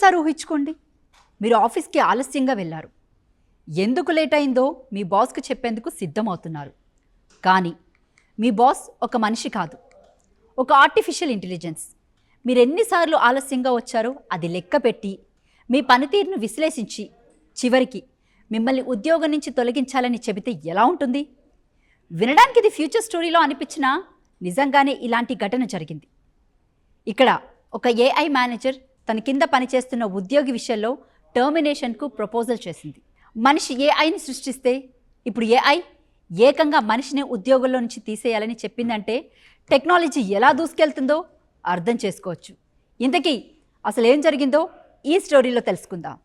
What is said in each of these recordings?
ఒక్కసారి ఊహించుకోండి, మీరు ఆఫీస్కి ఆలస్యంగా వెళ్ళారు. ఎందుకు లేట్ అయిందో మీ బాస్కు చెప్పేందుకు సిద్ధమవుతున్నారు. కానీ మీ బాస్ ఒక మనిషి కాదు, ఒక ఆర్టిఫిషియల్ ఇంటెలిజెన్స్. మీరు ఎన్నిసార్లు ఆలస్యంగా వచ్చారో అది లెక్క పెట్టి మీ పనితీరును విశ్లేషించి చివరికి మిమ్మల్ని ఉద్యోగం నుంచి తొలగించాలని చెబితే ఎలా ఉంటుంది? వినడానికి ఇది ఫ్యూచర్ స్టోరీలో అనిపించినా నిజంగానే ఇలాంటి ఘటన జరిగింది. ఇక్కడ ఒక ఏఐ మేనేజర్ తన కింద పనిచేస్తున్న ఉద్యోగి విషయంలో టర్మినేషన్కు ప్రపోజల్ చేసింది. మనిషి ఏఐని సృష్టిస్తే ఇప్పుడు ఏఐ ఏకంగా మనిషిని ఉద్యోగంలో నుంచి తీసేయాలని చెప్పిందంటే టెక్నాలజీ ఎలా దూసుకెళ్తుందో అర్థం చేసుకోవచ్చు. ఇంతకీ అసలు ఏం జరిగిందో ఈ స్టోరీలో తెలుసుకుందాం.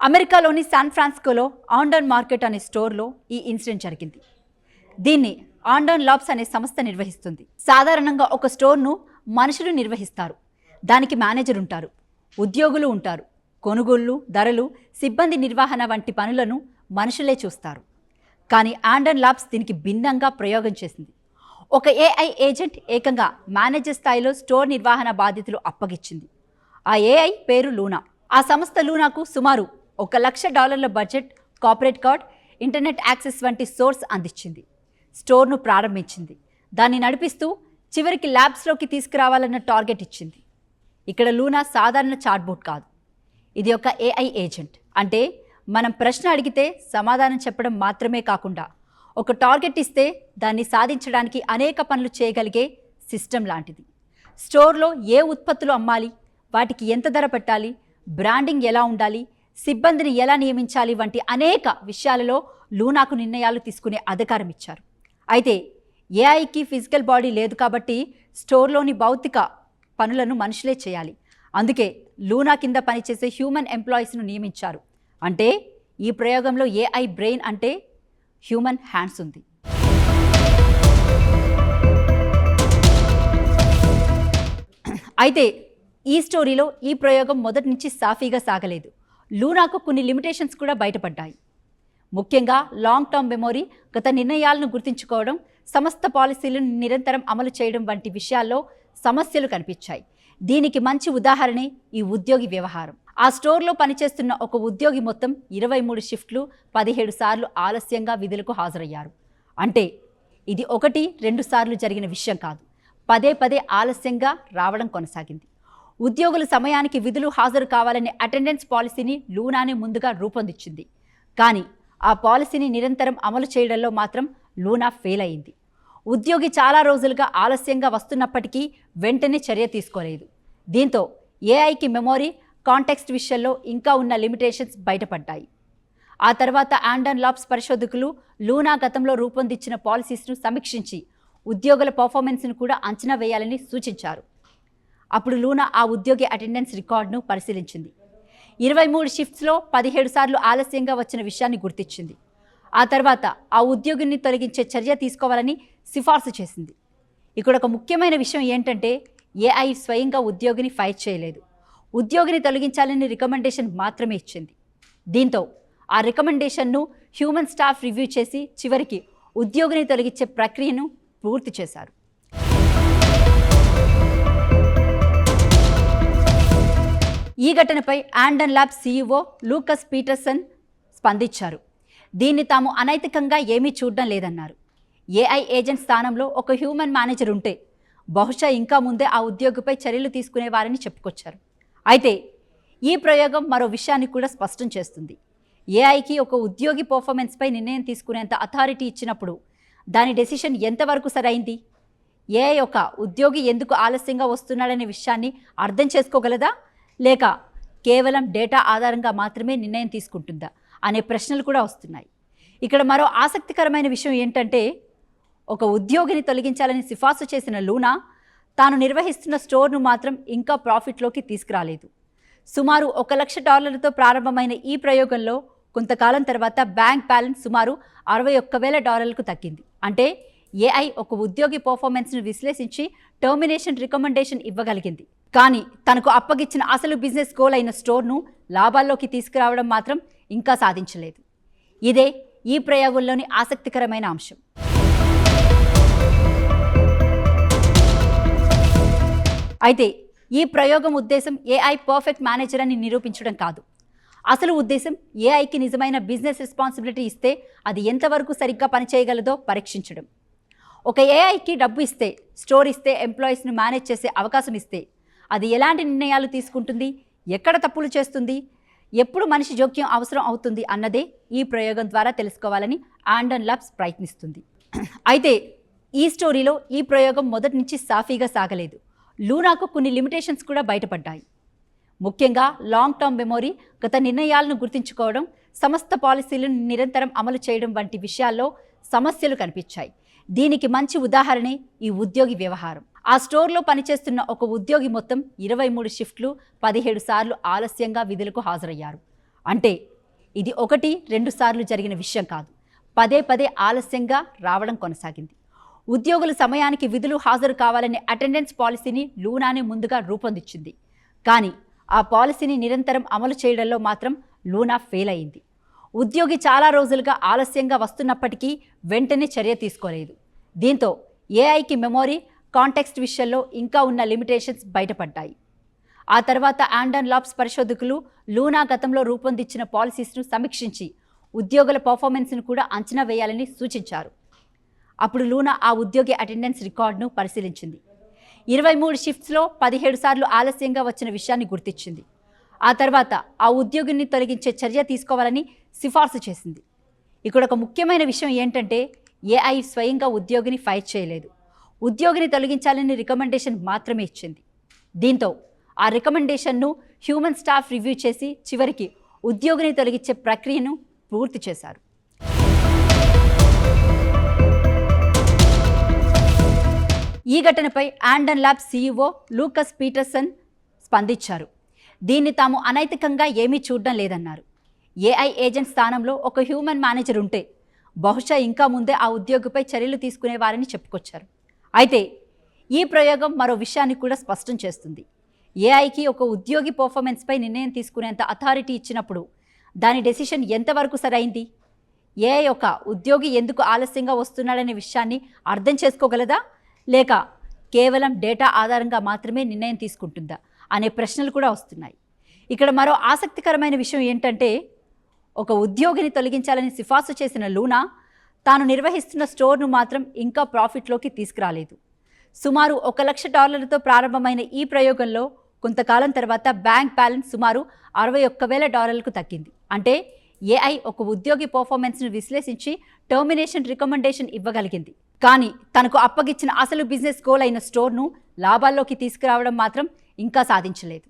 అమెరికాలోని శాన్ ఫ్రాన్సిస్కోలో ఆండర్న్ మార్కెట్ అనే స్టోర్లో ఈ ఇన్సిడెంట్ జరిగింది. దీన్ని ఆండర్న్ లాబ్స్ అనే సంస్థ నిర్వహిస్తుంది. సాధారణంగా ఒక స్టోర్ను మనుషులు నిర్వహిస్తారు. దానికి మేనేజర్ ఉంటారు, ఉద్యోగులు ఉంటారు. కొనుగోళ్లు, ధరలు, సిబ్బంది నిర్వహణ వంటి పనులను మనుషులే చూస్తారు. కానీ ఆండర్న్ లాబ్స్ దీనికి భిన్నంగా ప్రయోగం చేసింది. ఒక ఏఐ ఏజెంట్ ఏకంగా మేనేజర్ స్థాయిలో స్టోర్ నిర్వహణ బాధ్యతలు అప్పగించింది. ఆ ఏఐ పేరు లూనా. ఆ సంస్థ లూనాకు సుమారు $1,00,000 budget, corporate card, internet access వంటి సోర్స్ అందించింది. స్టోర్ను ప్రారంభించింది. దాన్ని నడిపిస్తూ చివరికి ల్యాబ్స్లోకి తీసుకురావాలన్న టార్గెట్ ఇచ్చింది. ఇక్కడ లూనా సాధారణ చాట్బోట్ కాదు, ఇది ఒక ఏఐ ఏజెంట్. అంటే మనం ప్రశ్న అడిగితే సమాధానం చెప్పడం మాత్రమే కాకుండా ఒక టార్గెట్ ఇస్తే దాన్ని సాధించడానికి అనేక పనులు చేయగలిగే సిస్టమ్ లాంటిది. స్టోర్లో ఏ ఉత్పత్తులు అమ్మాలి, వాటికి ఎంత ధర పెట్టాలి, బ్రాండింగ్ ఎలా ఉండాలి, సిబ్బందిని ఎలా నియమించాలి వంటి అనేక విషయాలలో లూనాకు నిర్ణయాలు తీసుకునే అధికారం ఇచ్చారు. అయితే ఏఐకి ఫిజికల్ బాడీ లేదు కాబట్టి స్టోర్లోని భౌతిక పనులను మనుషులే చేయాలి. అందుకే లూనా కింద పనిచేసే హ్యూమన్ ఎంప్లాయీస్ను నియమించారు. అంటే ఈ ప్రయోగంలో ఏఐ బ్రెయిన్ అంటే హ్యూమన్ హ్యాండ్స్ ఉంది. అయితే ఈ స్టోరీలో ఈ ప్రయోగం మొదటి నుంచి సాఫీగా సాగలేదు. లూనాకు కొన్ని లిమిటేషన్స్ కూడా బయటపడ్డాయి. ముఖ్యంగా లాంగ్ టర్మ్ మెమొరీ, గత నిర్ణయాలను గుర్తుంచుకోవడం, సమస్త పాలసీలను నిరంతరం అమలు చేయడం వంటి విషయాల్లో సమస్యలు కనిపించాయి. దీనికి మంచి ఉదాహరణే ఈ ఉద్యోగి వ్యవహారం. ఆ స్టోర్లో పనిచేస్తున్న ఒక ఉద్యోగి మొత్తం 23 షిఫ్ట్లు, 17 సార్లు ఆలస్యంగా విధులకు హాజరయ్యారు. అంటే ఇది 1-2 సార్లు జరిగిన విషయం కాదు, పదే పదే ఆలస్యంగా రావడం కొనసాగింది. ఉద్యోగుల సమయానికి విధులు హాజరు కావాలనే అటెండెన్స్ పాలసీని లూనానే ముందుగా రూపొందించింది. కానీ ఆ పాలసీని నిరంతరం అమలు చేయడంలో మాత్రం లూనా ఫెయిల్ అయింది. ఉద్యోగి చాలా రోజులుగా ఆలస్యంగా వస్తున్నప్పటికీ వెంటనే చర్య తీసుకోలేదు. దీంతో ఏఐకి మెమొరీ, కాంటెక్స్ట్ విషయంలో ఇంకా ఉన్న లిమిటేషన్స్ బయటపడ్డాయి. ఆ తర్వాత ఆండర్న్ లాబ్స్ పరిశోధకులు లూనా గతంలో రూపొందించిన పాలసీస్ను సమీక్షించి ఉద్యోగుల పర్ఫార్మెన్స్ను కూడా అంచనా వేయాలని సూచించారు. అప్పుడు లూనా ఆ ఉద్యోగి అటెండెన్స్ రికార్డును పరిశీలించింది. 23 షిఫ్ట్స్లో 17 సార్లు ఆలస్యంగా వచ్చిన విషయాన్ని గుర్తించింది. ఆ తర్వాత ఆ ఉద్యోగిని తొలగించే చర్య తీసుకోవాలని సిఫార్సు చేసింది. ఇక్కడ ఒక ముఖ్యమైన విషయం ఏంటంటే ఏఐ స్వయంగా ఉద్యోగిని ఫైర్ చేయలేదు, ఉద్యోగిని తొలగించాలని రికమెండేషన్ మాత్రమే ఇచ్చింది. దీంతో ఆ రికమెండేషన్ను హ్యూమన్ స్టాఫ్ రివ్యూ చేసి చివరికి ఉద్యోగిని తొలగించే ప్రక్రియను పూర్తి చేశారు. ఈ ఘటనపై ఆండర్న్ ల్యాబ్ సీఈఓ లూకస్ పీటర్సన్ స్పందించారు. దీన్ని తాము అనైతికంగా ఏమీ చూడడం లేదన్నారు. ఏఐ ఏజెంట్ స్థానంలో ఒక హ్యూమన్ మేనేజర్ ఉంటే బహుశా ఇంకా ముందే ఆ ఉద్యోగిపై చర్యలు తీసుకునేవారని చెప్పుకొచ్చారు. అయితే ఈ ప్రయోగం మరో విషయాన్ని కూడా స్పష్టం చేస్తుంది. ఏఐకి ఒక ఉద్యోగి పర్ఫార్మెన్స్పై నిర్ణయం తీసుకునేంత అథారిటీ ఇచ్చినప్పుడు దాని డెసిషన్ ఎంతవరకు సరైంది? ఏఐ ఒక ఉద్యోగి ఎందుకు ఆలస్యంగా వస్తున్నాడనే విషయాన్ని అర్థం చేసుకోగలదా, లేక కేవలం డేటా ఆధారంగా మాత్రమే నిర్ణయం తీసుకుంటుందా అనే ప్రశ్నలు కూడా వస్తున్నాయి. ఇక్కడ మరో ఆసక్తికరమైన విషయం ఏంటంటే ఒక ఉద్యోగిని తొలగించాలని సిఫార్సు చేసిన లూనా తాను నిర్వహిస్తున్న స్టోర్ను మాత్రం ఇంకా ప్రాఫిట్లోకి తీసుకురాలేదు. సుమారు $1,00,000తో ప్రారంభమైన ఈ ప్రయోగంలో కొంతకాలం తర్వాత బ్యాంక్ బ్యాలెన్స్ సుమారు $61,000కు తగ్గింది. అంటే ఏఐ ఒక ఉద్యోగి పర్ఫార్మెన్స్ను విశ్లేషించి టర్మినేషన్ రికమెండేషన్ ఇవ్వగలిగింది. కానీ తనకు అప్పగించిన అసలు బిజినెస్ గోల్ అయిన స్టోర్ను లాభాల్లోకి తీసుకురావడం మాత్రం ఇంకా సాధించలేదు. ఇదే ఈ ప్రయోగంలోని ఆసక్తికరమైన అంశం. అయితే ఈ ప్రయోగం ఉద్దేశం ఏఐ పర్ఫెక్ట్ మేనేజర్ అని నిరూపించడం కాదు. అసలు ఉద్దేశం ఏఐకి నిజమైన బిజినెస్ రెస్పాన్సిబిలిటీ ఇస్తే అది ఎంతవరకు సరిగ్గా పనిచేయగలదో పరీక్షించడం. ఒక ఏఐకి డబ్బు ఇస్తే, స్టోర్ ఇస్తే, ఎంప్లాయీస్ను మేనేజ్ చేసే అవకాశం ఇస్తే అది ఎలాంటి నిర్ణయాలు తీసుకుంటుంది, ఎక్కడ తప్పులు చేస్తుంది, ఎప్పుడు మనిషి జోక్యం అవసరం అవుతుంది అన్నదే ఈ ప్రయోగం ద్వారా తెలుసుకోవాలని ఆండన్ ల్యాబ్స్ ప్రయత్నిస్తుంది. అయితే ఈ స్టోరీలో ఈ ప్రయోగం మొదటి నుంచి సాఫీగా సాగలేదు. లూనాకు కొన్ని లిమిటేషన్స్ కూడా బయటపడ్డాయి. ముఖ్యంగా లాంగ్ టర్మ్ మెమొరీ, గత నిర్ణయాలను గుర్తుంచుకోవడం, సమస్త పాలసీలను నిరంతరం అమలు చేయడం వంటి విషయాల్లో సమస్యలు కనిపించాయి. దీనికి మంచి ఉదాహరణే ఈ ఉద్యోగి వ్యవహారం. ఆ స్టోర్లో పనిచేస్తున్న ఒక ఉద్యోగి మొత్తం 23 షిఫ్ట్లు 17 సార్లు ఆలస్యంగా విధులకు హాజరయ్యారు. అంటే ఇది 1-2 సార్లు జరిగిన విషయం కాదు, పదే ఆలస్యంగా రావడం కొనసాగింది. ఉద్యోగులు సమయానికి విధులు హాజరు కావాలనే అటెండెన్స్ పాలసీని లూనానే ముందుగా రూపొందించింది. కానీ ఆ పాలసీని నిరంతరం అమలు చేయడంలో మాత్రం లూనా ఫెయిల్ అయింది. ఉద్యోగి చాలా రోజులుగా ఆలస్యంగా వస్తున్నప్పటికీ వెంటనే చర్య తీసుకోలేదు. దీంతో ఏఐకి మెమొరీ, కాంటెక్స్ట్ విషయంలో ఇంకా ఉన్న లిమిటేషన్స్ బయటపడ్డాయి. ఆ తర్వాత ఆండన్ ల్యాబ్స్ పరిశోధకులు లూనా గతంలో రూపొందించిన పాలసీస్ను సమీక్షించి ఉద్యోగుల పర్ఫార్మెన్స్ను కూడా అంచనా వేయాలని సూచించారు. అప్పుడు లూనా ఆ ఉద్యోగి అటెండెన్స్ రికార్డును పరిశీలించింది. 23 షిఫ్ట్స్లో 17 సార్లు ఆలస్యంగా వచ్చిన విషయాన్ని గుర్తించింది. ఆ తర్వాత ఆ ఉద్యోగిని తొలగించే చర్య తీసుకోవాలని సిఫార్సు చేసింది. ఇక్కడ ఒక ముఖ్యమైన విషయం ఏంటంటే ఏఐ స్వయంగా ఉద్యోగిని ఫైర్ చేయలేదు. ఉద్యోగిని తొలగించాలని రికమెండేషన్ మాత్రమే ఇచ్చింది. దీంతో ఆ రికమెండేషన్ను హ్యూమన్ స్టాఫ్ రివ్యూ చేసి చివరికి ఉద్యోగిని తొలగించే ప్రక్రియను పూర్తి చేశారు. ఈ ఘటనపై ఆండన్ ల్యాబ్స్ సీఈఓ లూకస్ పీటర్సన్ స్పందించారు. దీన్ని తాము అనైతికంగా ఏమీ చూడడం లేదన్నారు. ఏఐ ఏజెంట్ స్థానంలో ఒక హ్యూమన్ మేనేజర్ ఉంటే బహుశా ఇంకా ముందే ఆ ఉద్యోగిపై చర్యలు తీసుకునేవారని చెప్పుకొచ్చారు. అయితే ఈ ప్రయోగం మరో విషయాన్ని కూడా స్పష్టం చేస్తుంది. ఏఐకి ఒక ఉద్యోగి పర్ఫార్మెన్స్పై నిర్ణయం తీసుకునేంత అథారిటీ ఇచ్చినప్పుడు దాని డెసిషన్ ఎంతవరకు సరైంది? ఏఐ ఒక ఉద్యోగి ఎందుకు ఆలస్యంగా వస్తున్నాడనే విషయాన్ని అర్థం చేసుకోగలదా, లేక కేవలం డేటా ఆధారంగా మాత్రమే నిర్ణయం తీసుకుంటుందా అనే ప్రశ్నలు కూడా వస్తున్నాయి. ఇక్కడ మరో ఆసక్తికరమైన విషయం ఏంటంటే ఒక ఉద్యోగిని తొలగించాలని సిఫార్సు చేసిన లూనా తాను నిర్వహిస్తున్న స్టోర్ను మాత్రం ఇంకా ప్రాఫిట్లోకి తీసుకురాలేదు. సుమారు $1,00,000తో ప్రారంభమైన ఈ ప్రయోగంలో కొంతకాలం తర్వాత బ్యాంక్ బ్యాలెన్స్ సుమారు $61,000కు తగ్గింది. అంటే ఏఐ ఒక ఉద్యోగి పర్ఫార్మెన్స్ను విశ్లేషించి టర్మినేషన్ రికమెండేషన్ ఇవ్వగలిగింది. కానీ తనకు అప్పగిచ్చిన అసలు బిజినెస్ గోల్ అయిన స్టోర్ను లాభాల్లోకి తీసుకురావడం మాత్రం ఇంకా సాధించలేదు.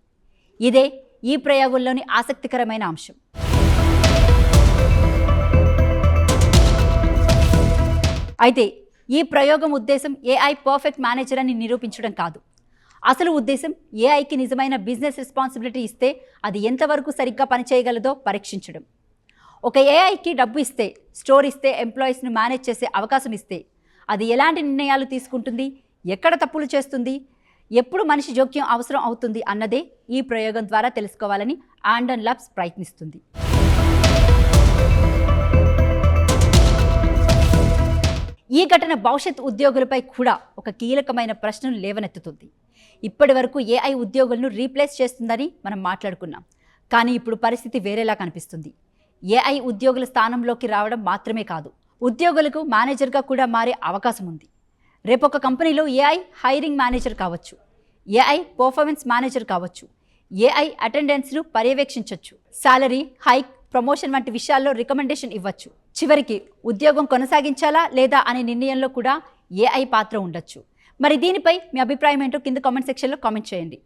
ఇదే ఈ ప్రయోగంలోని ఆసక్తికరమైన అంశం. అయితే ఈ ప్రయోగం ఉద్దేశం ఏఐ పర్ఫెక్ట్ మేనేజర్ అని నిరూపించడం కాదు. అసలు ఉద్దేశం ఏఐకి నిజమైన బిజినెస్ రెస్పాన్సిబిలిటీ ఇస్తే అది ఎంతవరకు సరిగ్గా పనిచేయగలదో పరీక్షించడం. ఒక ఏఐకి డబ్బు ఇస్తే, స్టోర్ ఇస్తే, ఎంప్లాయీస్ను మేనేజ్ చేసే అవకాశం ఇస్తే అది ఎలాంటి నిర్ణయాలు తీసుకుంటుంది, ఎక్కడ తప్పులు చేస్తుంది, ఎప్పుడు మనిషి జోక్యం అవసరం అవుతుంది అన్నదే ఈ ప్రయోగం ద్వారా తెలుసుకోవాలని ఆండన్ ల్యాబ్స్ ప్రయత్నిస్తుంది. ఈ ఘటన భవిష్యత్ ఉద్యోగులపై కూడా ఒక కీలకమైన ప్రశ్నను లేవనెత్తుతుంది. ఇప్పటి వరకు ఏఐ ఉద్యోగులను రీప్లేస్ చేస్తుందని మనం మాట్లాడుకున్నాం. కానీ ఇప్పుడు పరిస్థితి వేరేలా కనిపిస్తుంది. ఏఐ ఉద్యోగుల స్థానంలోకి రావడం మాత్రమే కాదు, ఉద్యోగులకు మేనేజర్గా కూడా మారే అవకాశం ఉంది. రేపు ఒక కంపెనీలో ఏఐ హైరింగ్ మేనేజర్ కావచ్చు, ఏఐ పర్ఫార్మెన్స్ మేనేజర్ కావచ్చు, ఏఐ అటెండెన్స్ను పర్యవేక్షించవచ్చు, శాలరీ హైక్, ప్రమోషన్ వంటి విషయాల్లో రికమెండేషన్ ఇవ్వచ్చు. చివరికి ఉద్యోగం కొనసాగించాలా లేదా అనే నిర్ణయంలో కూడా ఏఐ పాత్ర ఉండొచ్చు. మరి దీనిపై మీ అభిప్రాయం ఏంటో కింద కామెంట్ సెక్షన్లో కామెంట్ చేయండి.